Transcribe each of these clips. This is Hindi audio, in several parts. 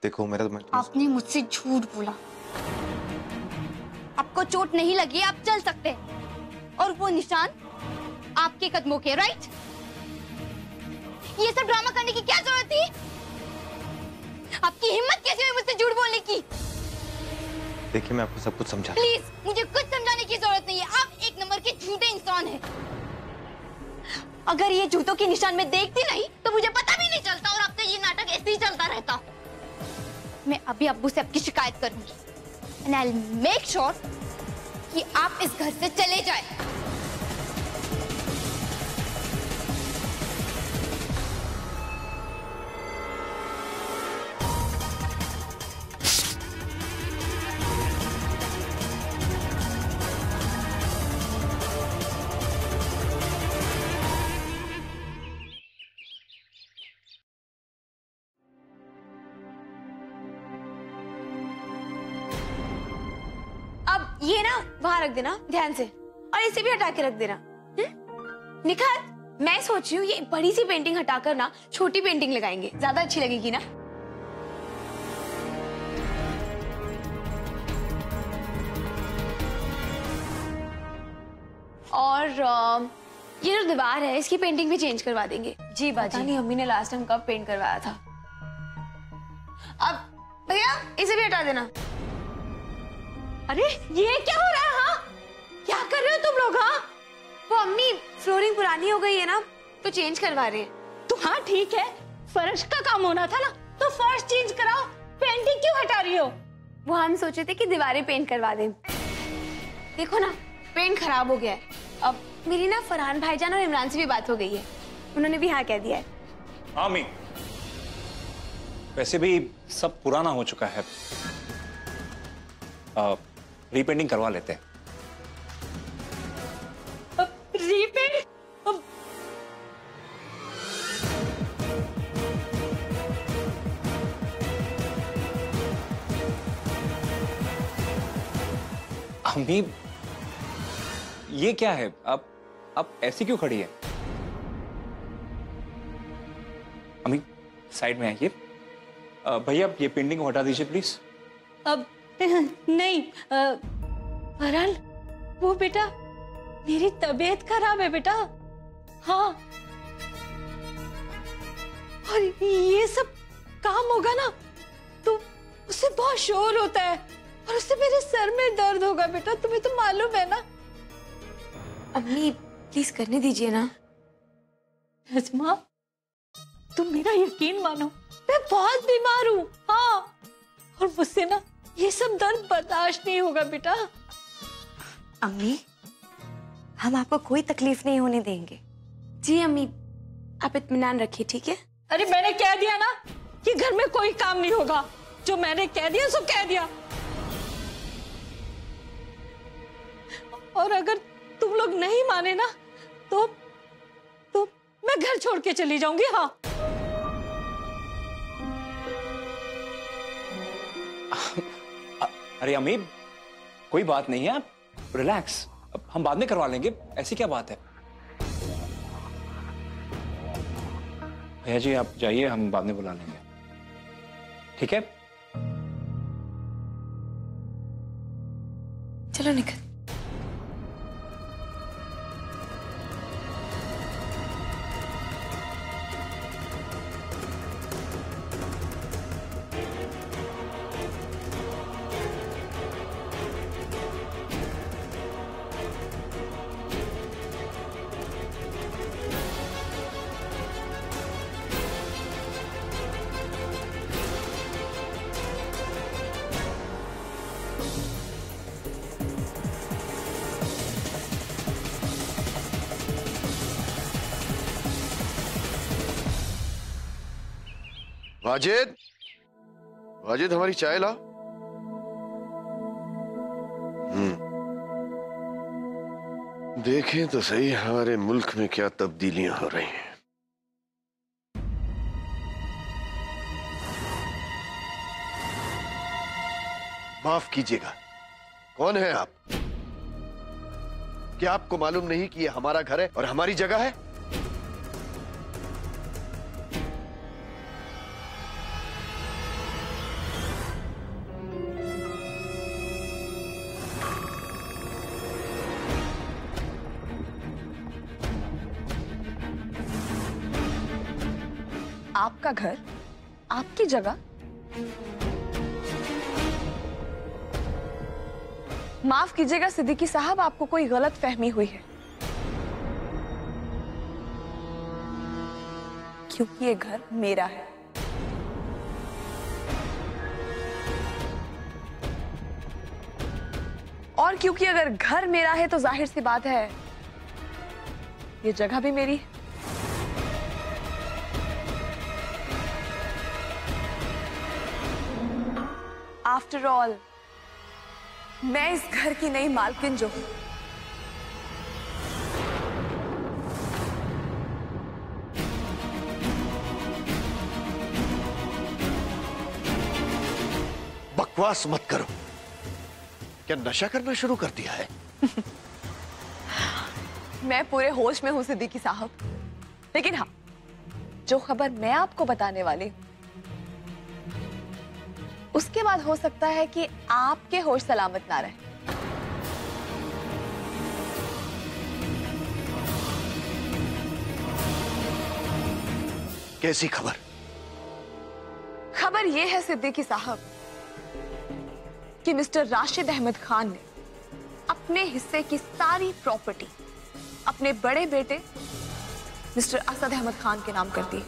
देखो मेरा आपने मुझसे झूठ बोला। आपको चोट नहीं लगी, आप चल सकते हैं। और वो निशान आपके कदमों के, राइट? ये सब ड्रामा करने की क्या जरूरत थी? आपकी हिम्मत कैसे हुई मुझसे झूठ बोलने की? देखिए मैं आपको सब कुछ समझा। प्लीज, मुझे कुछ समझाने की जरूरत नहीं है। आप एक नंबर के झूठे इंसान हैं। अगर ये जूतों के निशान में देखती नहीं तो मुझे पता भी नहीं चलता और अब तक ये नाटक ऐसे ही चलता रहता। मैं अभी अब्बू से आपकी शिकायत करूंगी। And I will make sure कि आप इस घर से चले जाएं। ये ना वहां रख देना ध्यान से, और इसे भी हटा के रख देना। निखात, मैं सोच रही हूँ ये बड़ी सी पेंटिंग हटाकर ना छोटी पेंटिंग लगाएंगे, ज्यादा अच्छी लगेगी ना। और ये जो दीवार है इसकी पेंटिंग भी चेंज करवा देंगे। जी बाजी। नहीं अम्मी ने लास्ट टाइम कब पेंट करवाया था। अब भैया इसे भी हटा देना। अरे ये क्या हो रहा है? हाँ क्या कर रहे हो तुम लोग? हाँ वो अम्मी फ्लोरिंग पुरानी हो गई है ना तो चेंज करवा रहे हैं। तो हाँ ठीक है, फर्श का काम होना था ना तो फर्श चेंज कराओ, पेंटिंग क्यों हटा रही हो? वो हम सोचे थे कि दीवारें पेंट करवा दें। देखो ना पेंट खराब हो गया है। अब मेरी ना फरहान भाईजान और इमरान से भी बात हो गई है, उन्होंने भी हाँ कह दिया है। हाँ मी, वैसे भी सब पुराना हो चुका है, रीपेंटिंग करवा लेते हैं। रीपेंट? अम्मी ये क्या है? आप ऐसी क्यों खड़ी है? अम्मी साइड में आइए। भैया ये पेंटिंग को हटा दीजिए प्लीज। अब नहीं फरहान, वो बेटा मेरी तबीयत खराब है बेटा। हाँ और ये सब काम होगा ना तो उससे बहुत शोर होता है और उससे मेरे सर में दर्द होगा बेटा, तुम्हें तो मालूम है ना। अम्मी प्लीज करने दीजिए ना। नजमा तुम मेरा यकीन मानो, मैं बहुत बीमार हूँ। हाँ और मुझसे ना ये सब दर्द बर्दाश्त नहीं होगा बेटा। अम्मी हम आपको कोई तकलीफ नहीं होने देंगे। जी अम्मी आप इत्मीनान रखिए, ठीक है। अरे मैंने कह दिया ना कि घर में कोई काम नहीं होगा, जो मैंने कह दिया सो कह दिया। और अगर तुम लोग नहीं माने ना तो मैं घर छोड़ के चली जाऊंगी। हाँ अरे अम्मी कोई बात नहीं है, आप रिलैक्स, हम बाद में करवा लेंगे, ऐसी क्या बात है। भैया जी आप जाइए, हम बाद में बुला लेंगे, ठीक है। चलो निकल। वाजिद, वाजिद हमारी चाय ला। देखें तो सही हमारे मुल्क में क्या तब्दीलियां हो रही हैं। माफ कीजिएगा, कौन है आप? क्या आपको मालूम नहीं कि ये हमारा घर है और हमारी जगह है? आपका घर, आपकी जगह। माफ कीजिएगा सिद्दीकी साहब, आपको कोई गलत फहमी हुई है, क्योंकि ये घर मेरा है। और क्योंकि अगर घर मेरा है तो जाहिर सी बात है ये जगह भी मेरी है। आफ्टर ऑल मैं इस घर की नई मालकिन जो हूं। बकवास मत करो। क्या नशा करना शुरू कर दिया है? मैं पूरे होश में हूं सिद्दीकी साहब, लेकिन हाँ, जो खबर मैं आपको बताने वाली हूं, उसके बाद हो सकता है कि आपके होश सलामत ना रहे। कैसी खबर? खबर यह है सिद्दीकी साहब कि मिस्टर राशिद अहमद खान ने अपने हिस्से की सारी प्रॉपर्टी अपने बड़े बेटे मिस्टर असद अहमद खान के नाम कर दी।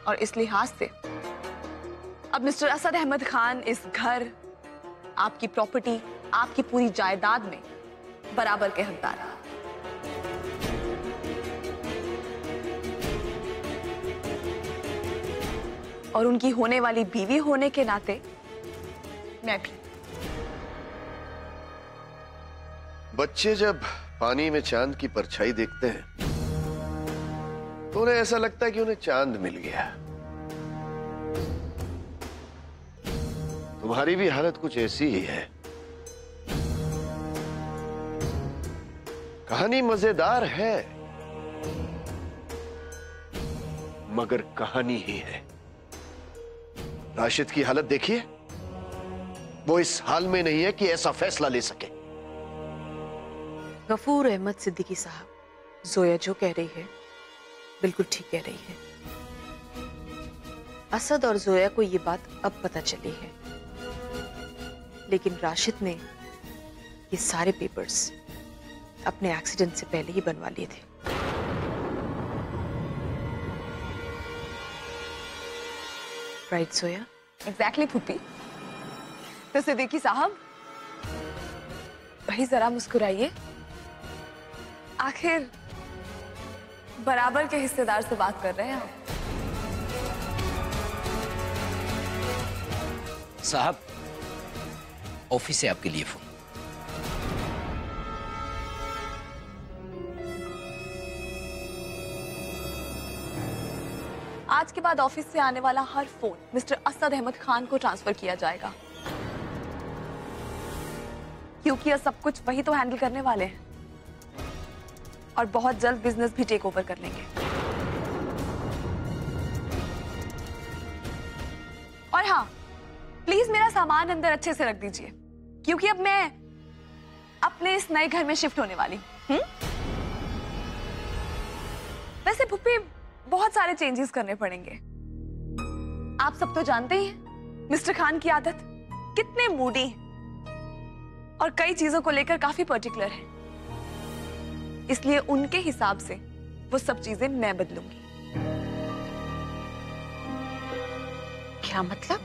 और इस लिहाज से अब मिस्टर असद अहमद खान इस घर, आपकी प्रॉपर्टी, आपकी पूरी जायदाद में बराबर के हकदार हैं। और उनकी होने वाली बीवी होने के नाते मैं भी। बच्चे जब पानी में चांद की परछाई देखते हैं तो उन्हें ऐसा लगता है कि उन्हें चांद मिल गया। तुम्हारी भी हालत कुछ ऐसी ही है। कहानी मजेदार है, मगर कहानी ही है। राशिद की हालत देखिए, वो इस हाल में नहीं है कि ऐसा फैसला ले सके। गफूर अहमद सिद्दीकी साहब, जोया जो कह रही है बिल्कुल ठीक कह रही है। असद और जोया को ये बात अब पता चली है, लेकिन राशिद ने ये सारे पेपर्स अपने एक्सीडेंट से पहले ही बनवा लिए थे। राइट जोया? एग्जैक्टली फूफी। तो सिद्दीकी साहब, भाई जरा मुस्कुराइए। आखिर बराबर के हिस्सेदार से बात कर रहे हैं आप। साहब, ऑफिस से आपके लिए फोन। आज के बाद ऑफिस से आने वाला हर फोन मिस्टर असद अहमद खान को ट्रांसफर किया जाएगा, क्योंकि यह सब कुछ वही तो हैंडल करने वाले हैं और बहुत जल्द बिजनेस भी टेक ओवर कर लेंगे। और हाँ, प्लीज मेरा सामान अंदर अच्छे से रख दीजिए, क्योंकि अब मैं अपने इस नए घर में शिफ्ट होने वाली हूं। वैसे पुप्पी, बहुत सारे चेंजेस करने पड़ेंगे। आप सब तो जानते ही हैं मिस्टर खान की आदत कितने मूडी हैं और कई चीजों को लेकर काफी पर्टिकुलर है, इसलिए उनके हिसाब से वो सब चीजें मैं बदलूंगी। क्या मतलब?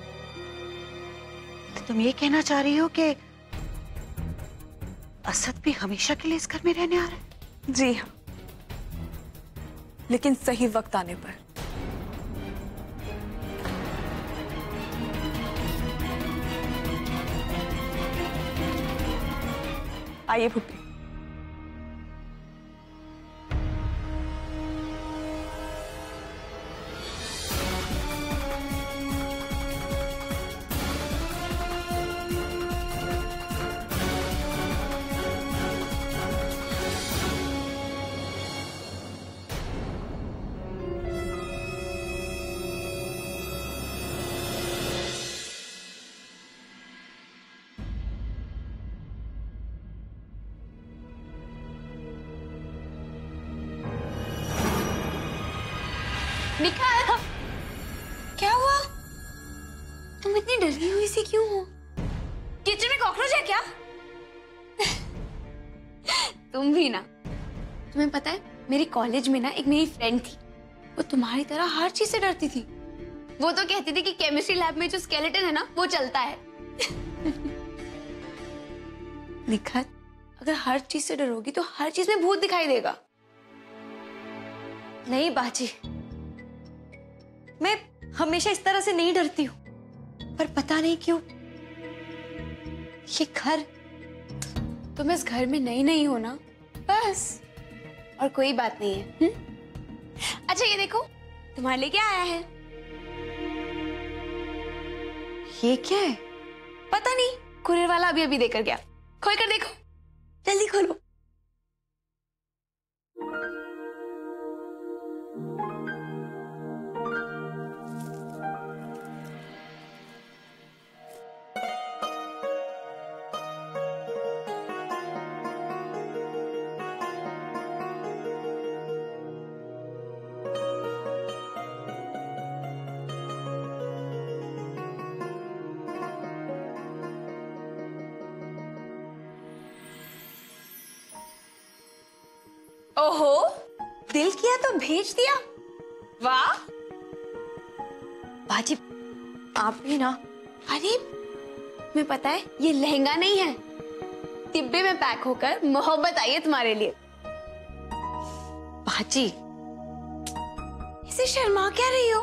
तो तुम ये कहना चाह रही हो कि असद भी हमेशा के लिए इस घर में रहने आ रहा है? जी हाँ, लेकिन सही वक्त आने पर। आइए फुप्पी। तुम इतनी डरी हुई सी क्यों हो? किचन में कॉकरोच है क्या? तुम भी ना। तुम्हें पता है मेरे कॉलेज में ना एक मेरी फ्रेंड थी, वो तुम्हारी तरह हर चीज से डरती थी। वो तो कहती थी कि केमिस्ट्री लैब में जो स्केलेटन है ना वो चलता है। निखत, अगर हर चीज से डरोगी तो हर चीज में भूत दिखाई देगा। नहीं बाजी, मैं हमेशा इस तरह से नहीं डरती हूँ, पर पता नहीं क्यों ये घर। तुम इस घर में नई हो ना, बस, और कोई बात नहीं है। अच्छा ये देखो, तुम्हारे लिए क्या आया है? ये क्या है? पता नहीं, कुरियर वाला अभी अभी देकर गया। खोल कर देखो, जल्दी खोलो। ओहो, दिल किया तो भेज दिया। वाह बाजी, आप भी ना। अरे तुम्हें पता है ये लहंगा नहीं है, डिब्बे में पैक होकर मोहब्बत आई है तुम्हारे लिए। बाजी, इसे शर्मा क्या रही हो?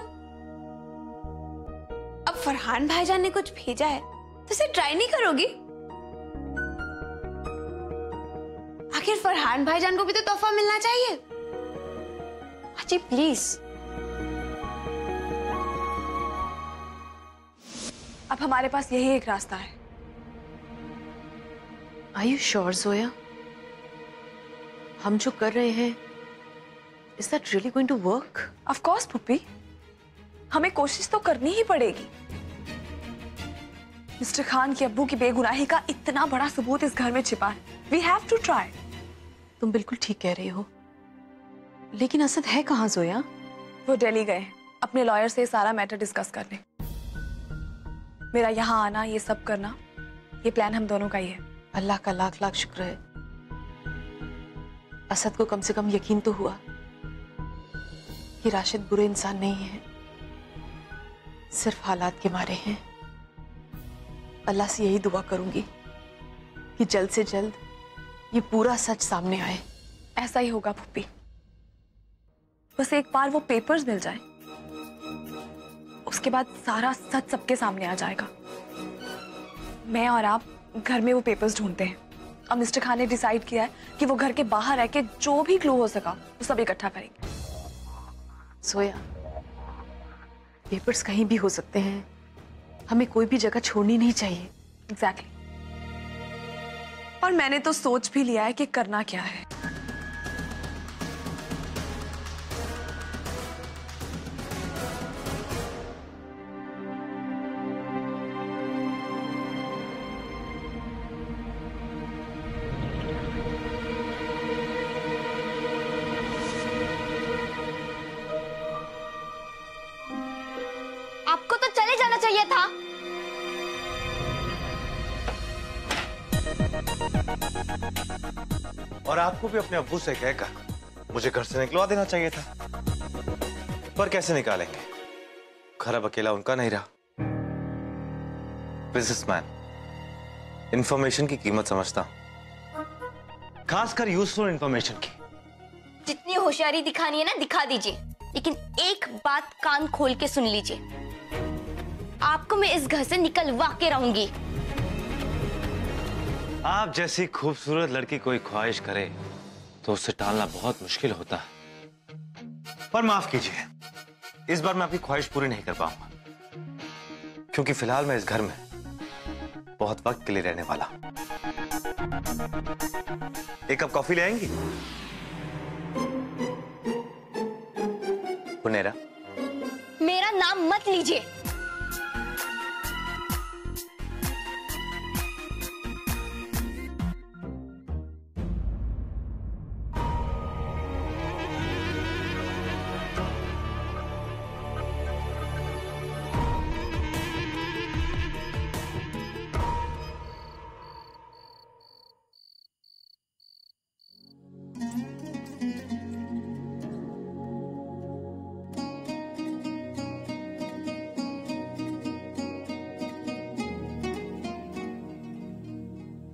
अब फरहान भाईजान ने कुछ भेजा है तो इसे ट्राई नहीं करोगी? आखिर फरहान भाईजान को भी तो तोहफा मिलना चाहिए। बाजी प्लीज। अब हमारे पास यही एक रास्ता है। Are you sure, Zoya? हम जो कर रहे हैं, is that really going to work? Of course, puppy, हमें कोशिश तो करनी ही पड़ेगी। मिस्टर खान की अब्बू की बेगुनाही का इतना बड़ा सबूत इस घर में छिपा है। We have to try. तुम बिल्कुल ठीक कह रही हो, लेकिन असद है कहाँ जोया? वो दिल्ली गए हैं अपने लॉयर से सारा मैटर डिस्कस करने। मेरा यहाँ आना, ये सब करना, ये प्लान हम दोनों का ही है। अल्लाह का लाख लाख शुक्र है, असद को कम से कम यकीन तो हुआ कि राशिद बुरे इंसान नहीं है, सिर्फ हालात के मारे हैं। अल्लाह से यही दुआ करूंगी कि जल्द से जल्द ये पूरा सच सामने आए। ऐसा ही होगा पुप्पी, बस एक बार वो पेपर्स मिल जाए, उसके बाद सारा सच सबके सामने आ जाएगा। मैं और आप घर में वो पेपर्स ढूंढते हैं, और मिस्टर खान ने डिसाइड किया है कि वो घर के बाहर रह के जो भी क्लू हो सका वो सब इकट्ठा करेंगे। सोया, पेपर्स कहीं भी हो सकते हैं, हमें कोई भी जगह छोड़नी नहीं चाहिए। एग्जैक्टली। और मैंने तो सोच भी लिया है कि करना क्या है। आपको तो चले जाना चाहिए था। और आपको भी अपने अब्बू से कहकर मुझे घर से निकलवा देना चाहिए था। पर कैसे निकालेंगे? घर अब अकेला उनका नहीं रहा। बिजनेसमैन, इंफॉर्मेशन की कीमत समझता हूं, खासकर यूजफुल इंफॉर्मेशन की। जितनी होशियारी दिखानी है ना दिखा दीजिए, लेकिन एक बात कान खोल के सुन लीजिए, आपको मैं इस घर से निकलवा के रहूंगी। आप जैसी खूबसूरत लड़की कोई ख्वाहिश करे तो उससे टालना बहुत मुश्किल होता है। पर माफ कीजिए, इस बार मैं आपकी ख्वाहिश पूरी नहीं कर पाऊंगा, क्योंकि फिलहाल मैं इस घर में बहुत वक्त के लिए रहने वाला हूं। एक कप कॉफी ले आएंगी? हुनैरा, मेरा नाम मत लीजिए।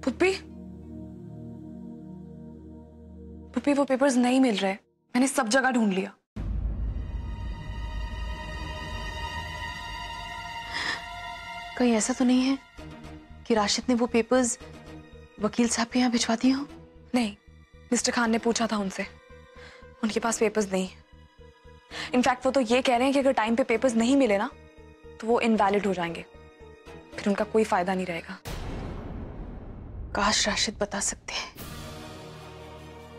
पुप्पी, पुप्पी वो पेपर्स नहीं मिल रहे। मैंने सब जगह ढूंढ लिया। कहीं ऐसा तो नहीं है कि राशिद ने वो पेपर्स वकील साहब के यहाँ भिजवा दिए हो? नहीं, मिस्टर खान ने पूछा था उनसे, उनके पास पेपर्स नहीं है। इनफैक्ट वो तो ये कह रहे हैं कि अगर टाइम पे पेपर्स नहीं मिले ना तो वो इनवैलिड हो जाएंगे, फिर उनका कोई फायदा नहीं रहेगा। काश राशिद बता सकते हैं,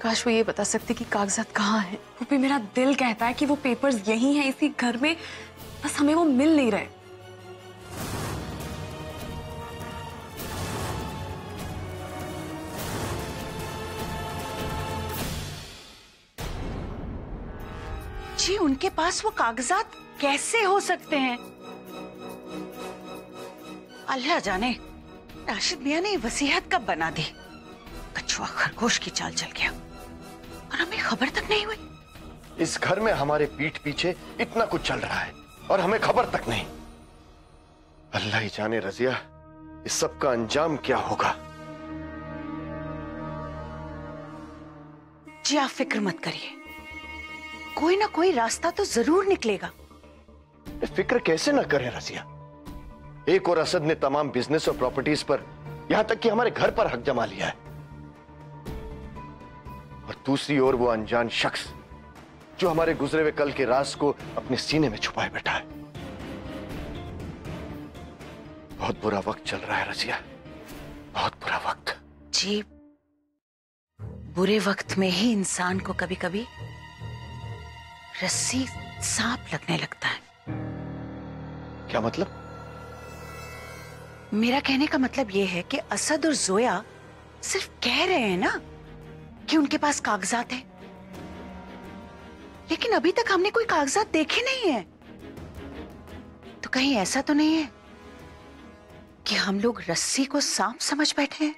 काश वो ये बता सकते कि कागजात कहाँ हैं। पुप्पी, मेरा दिल कहता है कि वो पेपर्स यही हैं इसी घर में, बस हमें वो मिल नहीं रहे। जी, उनके पास वो कागजात कैसे हो सकते हैं? अल्लाह जाने राशिद मियां ने वसीयत कब बना दी। कछुआ खरगोश की चाल चल गया और हमें खबर तक नहीं हुई। इस घर में हमारे पीठ पीछे इतना कुछ चल रहा है और हमें खबर तक नहीं। अल्लाह ही जाने रजिया, इस सब का अंजाम क्या होगा। जी आप फिक्र मत करिए, कोई ना कोई रास्ता तो जरूर निकलेगा। फिक्र कैसे ना करें रजिया। एक और असद ने तमाम बिजनेस और प्रॉपर्टीज पर, यहां तक कि हमारे घर पर हक जमा लिया है, और दूसरी ओर वो अनजान शख्स जो हमारे गुजरे हुए कल के राज को अपने सीने में छुपाए बैठा है। बहुत बुरा वक्त चल रहा है रजिया, बहुत बुरा वक्त। जी, बुरे वक्त में ही इंसान को कभी कभी रस्सी सांप लगने लगता है। क्या मतलब? मेरा कहने का मतलब यह है कि असद और जोया सिर्फ कह रहे हैं ना कि उनके पास कागजात हैं, लेकिन अभी तक हमने कोई कागजात देखे नहीं है। तो कहीं ऐसा तो नहीं है कि हम लोग रस्सी को सांप समझ बैठे हैं?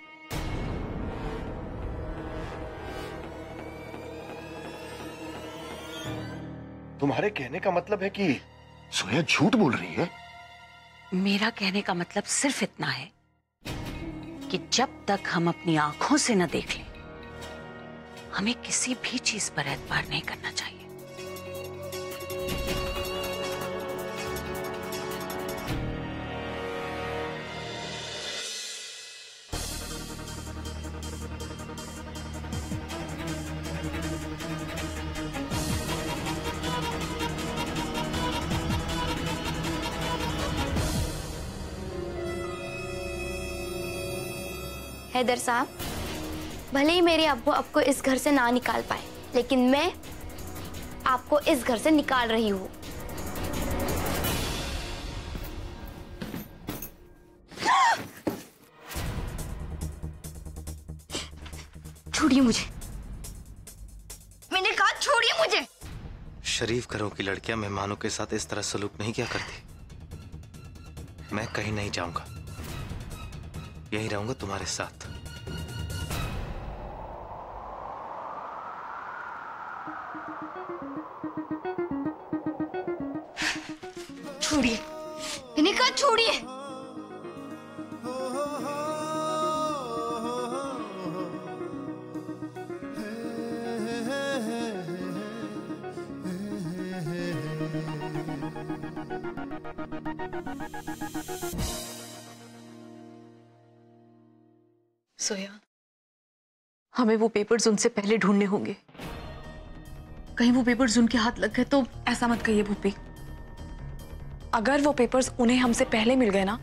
तुम्हारे कहने का मतलब है कि जोया झूठ बोल रही है? मेरा कहने का मतलब सिर्फ इतना है कि जब तक हम अपनी आंखों से न देख लें, हमें किसी भी चीज पर एतबार नहीं करना चाहिए। हैदर साहब, भले ही मेरे अब्बू आपको इस घर से ना निकाल पाए, लेकिन मैं आपको इस घर से निकाल रही हूँ। छोड़िए मुझे, मैंने कहा छोड़िए मुझे। शरीफ घरों की लड़कियां मेहमानों के साथ इस तरह सलूक नहीं किया करती। मैं कहीं नहीं जाऊंगा, यही रहूंगा तुम्हारे साथ। छोड़िए, मैंने कहा छोड़िए। सोया, हमें वो पेपर्स उनसे पहले ढूंढने होंगे। कहीं वो पेपर्स उनके हाथ लग गए तो। ऐसा मत कहिए भूपी, अगर वो पेपर्स उन्हें हमसे पहले मिल गए ना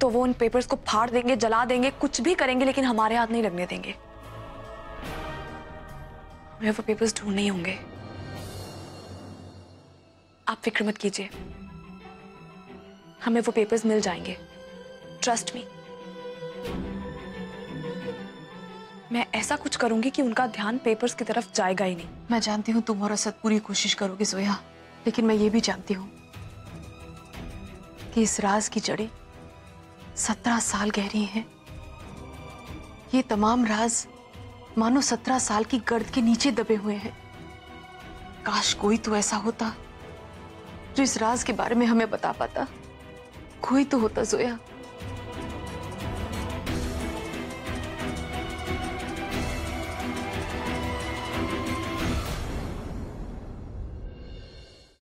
तो वो उन पेपर्स को फाड़ देंगे, जला देंगे, कुछ भी करेंगे, लेकिन हमारे हाथ नहीं लगने देंगे। हमें वो पेपर्स ढूंढने ही होंगे। आप फिक्र मत कीजिए, हमें वो पेपर्स मिल जाएंगे, ट्रस्ट मी। मैं ऐसा कुछ करूंगी कि उनका ध्यान पेपर्स की तरफ जाएगा ही नहीं। मैं जानती हूँ तुम और असद पूरी कोशिश करोगे सोया, लेकिन मैं ये भी जानती हूँ कि इस राज की जड़ें 17 साल गहरी हैं। ये तमाम राज मानो 17 साल की गर्द के नीचे दबे हुए हैं। काश कोई तो ऐसा होता जो इस राज के बारे में हमें बता पाता। कोई तो होता जोया।